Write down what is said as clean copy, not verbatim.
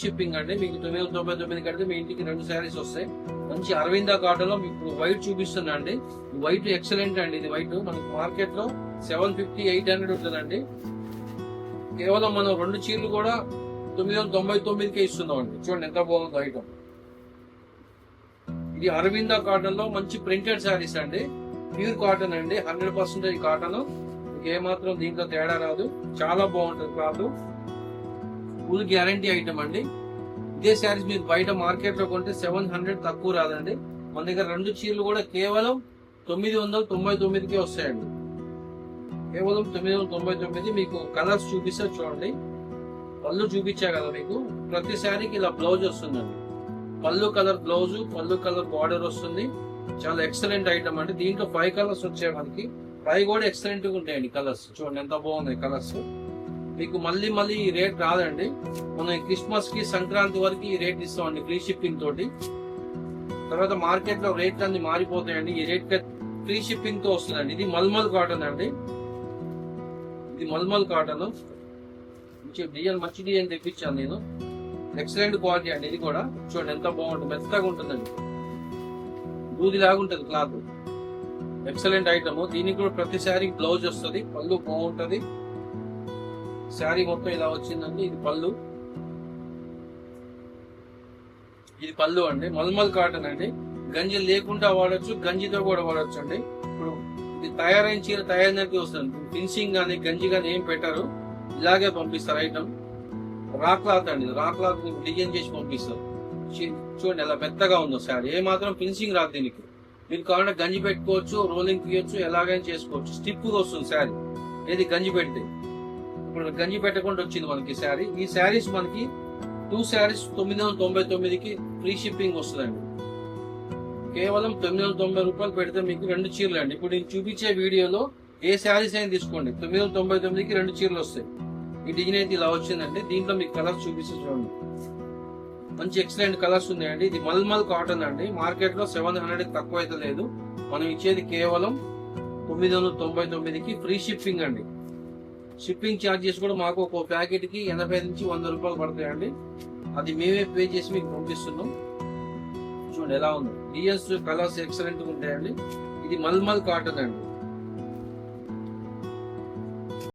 Shipping అండి. మీకు 999 కడితే మీ ఇంటికి 2 శారీస్ వస్తాయి. మంచి అరవింద కాటన్ లో మీకు వైట్ చూపిస్తున్నా అండి. వైట్ ఎక్సలెంట్ అండి. ఇది వైట్ మనకి మార్కెట్ లో 750, 800 ఉంటుందండి. కేవలం మనం 2 చీరలు కూడా 999కే ఇస్తున్నాం అండి. చూడండి ఎంత బాగుంది ఐటమ్. ఇది అరవింద కాటన్ లో మంచి ప్రింటెడ్ శారీస్ అండి. ప్యూర్ కాటన్ అండి, 100% కాటన్. ఏమాత్రం దీంట్లో తేడా రాదు. చాలా బాగుంటుంది క్లాత్. ఫుల్ గ్యారంటీ ఐటమ్ అండి. ఇదే శారీస్ మీరు బయట మార్కెట్ లో కొంటే 700 తక్కువ రాదండి. మన దగ్గర 2 చీరలు కూడా కేవలం 999కే వస్తాయండి. కేవలం 999. మీకు కలర్స్ చూపిస్తే చూడండి. పళ్ళు చూపించా కదా మీకు. ప్రతి శారీకి ఇలా బ్లౌజ్ వస్తుందండి. పళ్ళు కలర్ బ్లౌజ్, పళ్ళు కలర్ బార్డర్ వస్తుంది. చాలా ఎక్సలెంట్ ఐటమ్ అండి. దీంట్లో 5 కలర్స్ వచ్చాయి మనకి. 5 కూడా ఎక్సలెంట్ గా ఉంటాయండి కలర్స్. చూడండి ఎంత బాగున్నాయి కలర్స్. మీకు మళ్ళీ ఈ రేట్ రాదండి. మనం క్రిస్మస్ కి, సంక్రాంతి వరకు ఈ రేట్ ఇస్తామండి ఫ్రీ షిప్పింగ్ తోటి. తర్వాత మార్కెట్ లో రేట్లు అన్ని మారిపోతాయండి. ఈ రేట్ ఫ్రీ షిప్పింగ్ తో వస్తుందండి. ఇది మల్మల్ కాటన్ అండి. ఇది మల్మల్ కాటన్. మంచి డిజైన్ తెప్పించాను నేను. ఎక్సలెంట్ క్వాలిటీ అండి. ఇది కూడా చూడండి ఎంత బాగుంటుంది. మెత్తగా ఉంటుందండి. దూదిలాగా ఉంటుంది క్లాత్. Excellent item. దీనికి కూడా ప్రతి శారీ బ్లౌజ్ వస్తుంది. పళ్ళు బాగుంటది. శారీ మొత్తం ఇలా వచ్చిందండి. ఇది పళ్ళు. ఇది పళ్ళు అండి. మల్మల్ కాటన్ అండి. గంజి లేకుండా వాడచ్చు, గంజితో కూడా వాడచ్చు అండి. ఇప్పుడు ఇది తయారైన చీర తయారైనకి వస్తుంది. ఫినిషింగ్ గానీ గంజి గానీ ఏం పెట్టారు, ఇలాగే పంపిస్తారు ఐటమ్. రా క్లాత్ అండి. రా క్లాత్ డిజైన్ చేసి పంపిస్తారు. చూడండి ఎలా మెత్తగా ఉందో శారీ. ఏ మాత్రం ఫినిషింగ్ రాదు దీనికి. మీరు కావాలంటే గంజి పెట్టుకోవచ్చు, రోలింగ్ తీయొచ్చు, ఎలాగైనా చేసుకోవచ్చు. స్టిప్ గా వస్తుంది శారీ. ఏది గంజి పెడితే. ఇప్పుడు గంజి పెట్టకుండా వచ్చింది మనకి శారీ. ఈ శారీస్ మనకి 2 శారీస్ 999కి ఫ్రీ షిప్పింగ్ వస్తుందండి. కేవలం 990 రూపాయలు పెడితే మీకు 2 చీరలు అండి. ఇప్పుడు నేను చూపించే వీడియోలో ఏ శారీస్ అయినా తీసుకోండి, 999కి 2 చీరలు వస్తాయి. ఈ డిజైన్ అయితే ఇలా వచ్చిందండి. దీంట్లో మీకు కలర్స్ చూపిస్తే చూడండి. మంచి ఎక్సలెంట్ కలర్స్ ఉన్నాయండి. ఇది మల్మల్ కాటన్ అండి. మార్కెట్ లో 700కి తక్కువ అయితే లేదు. మనం ఇచ్చేది కేవలం 999కి ఫ్రీ షిప్పింగ్ అండి. షిప్పింగ్ ఛార్జెస్ కూడా మాకు ఒక ప్యాకెట్ కి 80 నుంచి 100 రూపాయలు పడతాయండి. అది మేమే పే చేసి మీకు పంపిస్తున్నాం. చూడండి ఎలా ఉంది. డిజైన్స్, కలర్స్ ఎక్సలెంట్ గా ఉంటాయండి. ఇది మల్మల్ కాటన్ అండి.